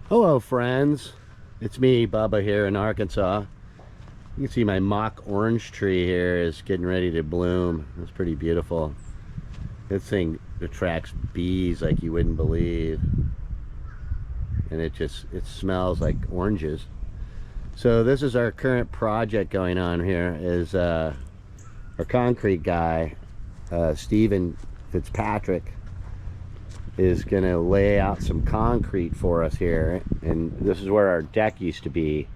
Hello friends, it's me Bubba here in Arkansas. You can see my mock orange tree here is getting ready to bloom. It's pretty beautiful. This thing attracts bees like you wouldn't believe, and it smells like oranges. So this is our current project going on here. Is our concrete guy Stephen Fitzpatrick is gonna lay out some concrete for us here, and this is where our deck used to be.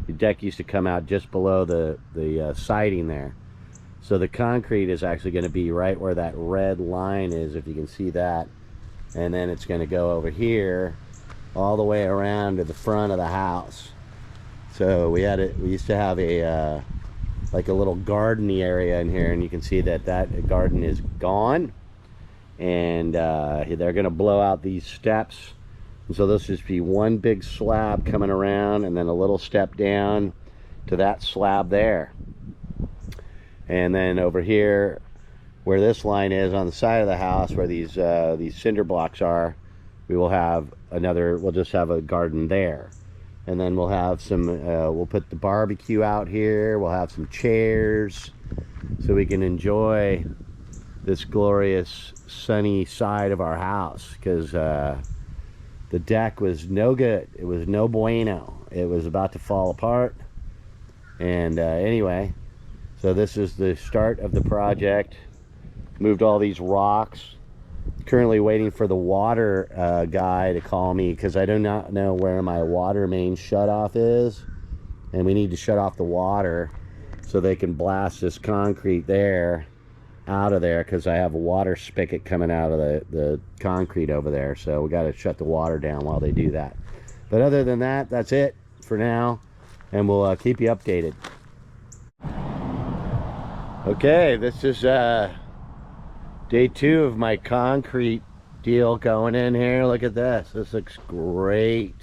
The deck used to come out just below the siding there. So the concrete is actually going to be right where that red line is, if you can see that, and then it's going to go over here all the way around to the front of the house. So we used to have a like a little gardeny area in here, and you can see that garden is gone. And they're going to blow out these steps, and so this just be one big slab coming around, and then a little step down to that slab there. And then over here where this line is on the side of the house, where these cinder blocks are, we'll just have a garden there. And then we'll have some we'll put the barbecue out here. We'll have some chairs so we can enjoy this glorious sunny side of our house, because the deck was no good. It was no bueno. It was about to fall apart. And anyway, so this is the start of the project. Moved all these rocks. Currently waiting for the water guy to call me, because I do not know where my water main shutoff is, and we need to shut off the water so they can blast this concrete there out of there, because I have a water spigot coming out of the concrete over there. So we got to shut the water down while they do that. But other than that, that's it for now, and we'll keep you updated. Okay, this is day 2 of my concrete deal going in here. Look at this. This looks great.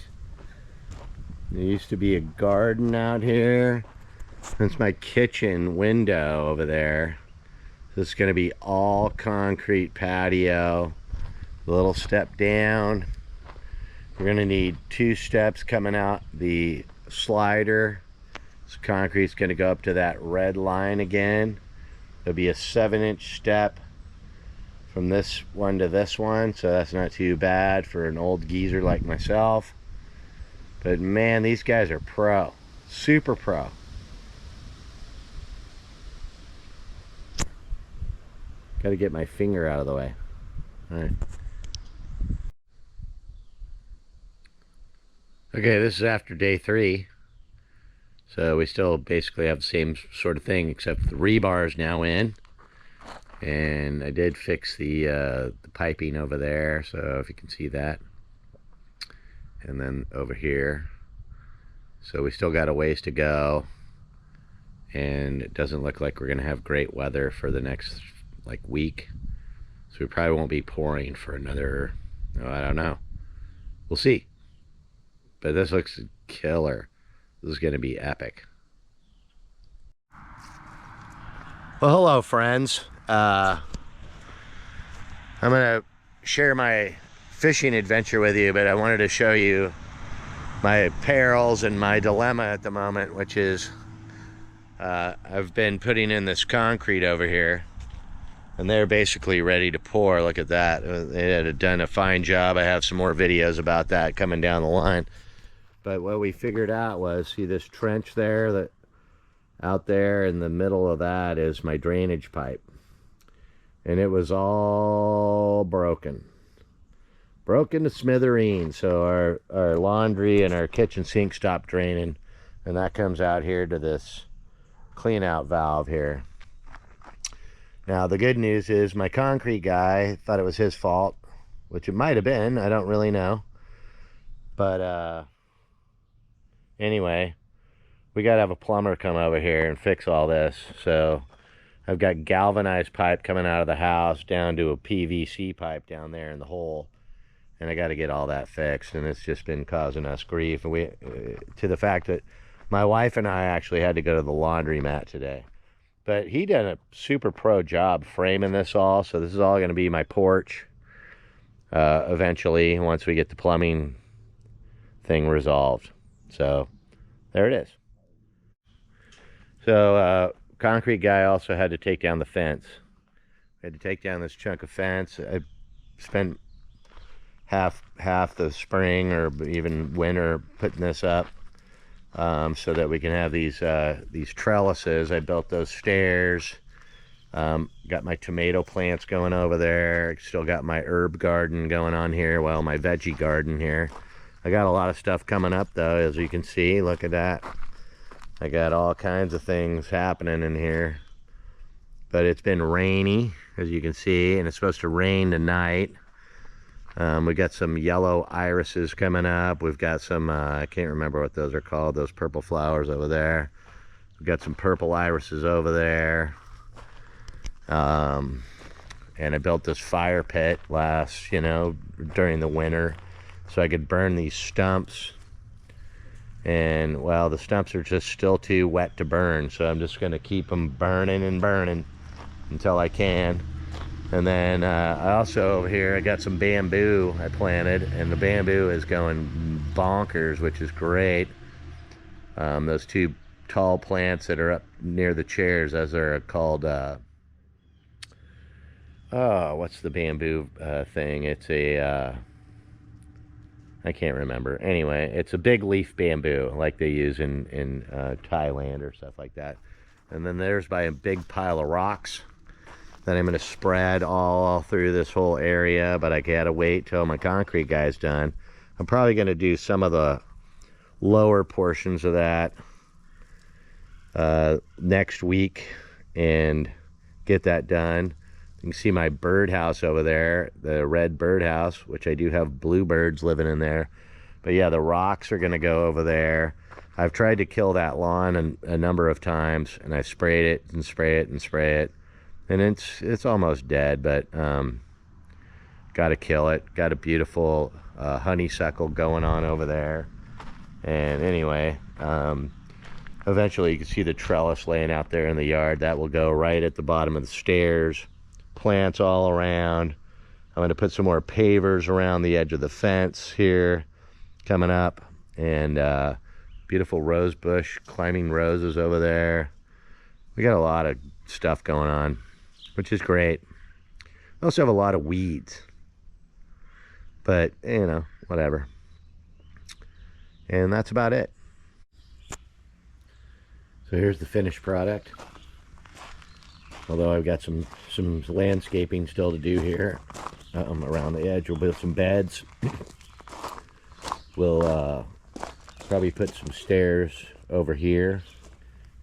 There used to be a garden out here. That's my kitchen window over there. This is going to be all concrete patio. A little step down. We're going to need 2 steps coming out the slider. This concrete's going to go up to that red line again. There'll be a 7-inch step from this one to this one, so that's not too bad for an old geezer like myself. But man, these guys are pro. Super pro. Got to get my finger out of the way. All right. Okay, this is after day 3. So we still basically have the same sort of thing, except the rebar is now in. And I did fix the piping over there, so if you can see that. And then over here. So we still got a ways to go. And it doesn't look like we're going to have great weather for the next week, so we probably won't be pouring for another, I don't know, we'll see. But this looks killer. This is going to be epic. Well, hello friends. I'm gonna share my fishing adventure with you, but I wanted to show you my perils and my dilemma at the moment, which is I've been putting in this concrete over here, and they're basically ready to pour. Look at that. They had done a fine job. I have some more videos about that coming down the line. But what we figured out was, see this trench there, that out there in the middle of that is my drainage pipe. And it was all broken. Broken to smithereens. So our laundry and our kitchen sink stopped draining. And that comes out here to this clean out valve here. Now the good news is my concrete guy thought it was his fault, which it might have been, I don't really know. But anyway, we gotta have a plumber come over here and fix all this. So I've got galvanized pipe coming out of the house down to a PVC pipe down there in the hole, and I got to get all that fixed, and it's just been causing us grief. And we, to the fact that my wife and I actually had to go to the laundromat today. But he did a super pro job framing this all, so this is all going to be my porch eventually once we get the plumbing thing resolved. So there it is. So concrete guy also had to take down the fence. I had to take down this chunk of fence. I spent half the spring or even winter putting this up so that we can have these trellises. I built those stairs. Got my tomato plants going over there. Still got my herb garden going on here. Well, my veggie garden here. I got a lot of stuff coming up though, as you can see. Look at that. I got all kinds of things happening in here. But it's been rainy, as you can see, and it's supposed to rain tonight. We got some yellow irises coming up. We've got some, I can't remember what those are called, those purple flowers over there. We've got some purple irises over there. And I built this fire pit during the winter, so I could burn these stumps. And well, the stumps are just still too wet to burn, so I'm just gonna keep them burning and burning until I can. And then I also over here I got some bamboo I planted, and the bamboo is going bonkers, which is great. Those two tall plants that are up near the chairs, as they're called, what's the bamboo thing? It's a I can't remember. Anyway, it's a big leaf bamboo like they use in Thailand or stuff like that. And then there's by a big pile of rocks that I'm going to spread all through this whole area, but I gotta wait till my concrete guy's done. I'm probably going to do some of the lower portions of that next week and get that done. You can see my birdhouse over there, the red birdhouse, which I do have bluebirds living in there. But yeah, the rocks are going to go over there. I've tried to kill that lawn a number of times, and I've sprayed it and spray it and spray it. And it's almost dead, but got to kill it. Got a beautiful honeysuckle going on over there. And anyway, eventually you can see the trellis laying out there in the yard. That will go right at the bottom of the stairs. Plants all around. I'm going to put some more pavers around the edge of the fence here coming up, and beautiful rose bush, climbing roses over there. We got a lot of stuff going on, which is great. We also have a lot of weeds, but whatever. And that's about it. So here's the finished product. Although I've got some landscaping still to do here around the edge. We'll build some beds. We'll probably put some stairs over here,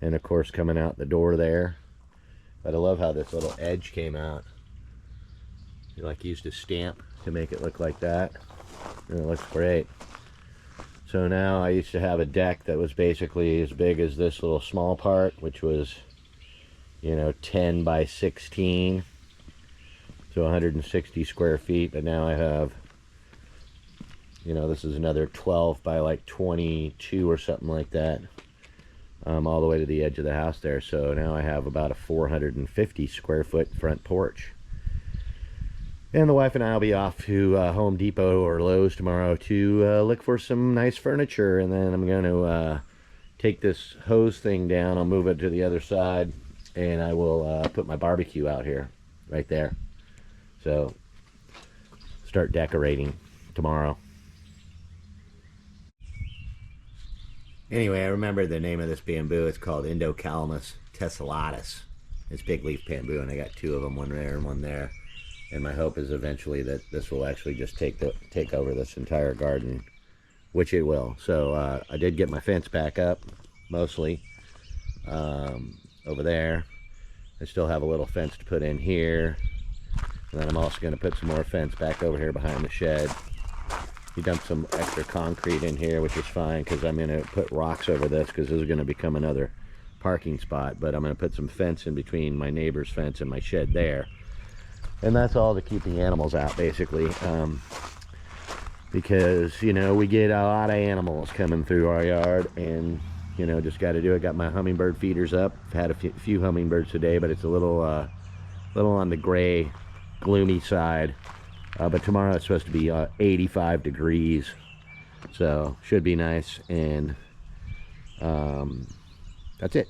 and of course coming out the door there. But I love how this little edge came out. You used a stamp to make it look like that, and it looks great. So now I used to have a deck that was basically as big as this little small part, which was 10 by 16, so 160 square feet. But now I have, this is another 12 by like 22 or something like that, all the way to the edge of the house there. So now I have about a 450 square foot front porch. And the wife and I will be off to Home Depot or Lowe's tomorrow to look for some nice furniture. And then I'm going to take this hose thing down. I'll move it to the other side, and I will put my barbecue out here, right there. So, start decorating tomorrow. Anyway, I remember the name of this bamboo. It's called Indocalamus tessellatus. It's big leaf bamboo, and I got two of them, one there and one there. And my hope is eventually that this will actually just take over this entire garden, which it will. So I did get my fence back up, mostly, over there. I still have a little fence to put in here. And then I'm also going to put some more fence back over here behind the shed. We dumped some extra concrete in here, which is fine, because I'm going to put rocks over this, because this is going to become another parking spot, but I'm going to put some fence in between my neighbor's fence and my shed there. And that's all to keep the animals out, basically. Because, you know, we get a lot of animals coming through our yard, and, you know, just got to do it. Got my hummingbird feeders up. I've had a few hummingbirds today, but it's a little on the gray, gloomy side. But tomorrow it's supposed to be 85 degrees, so should be nice. And that's it.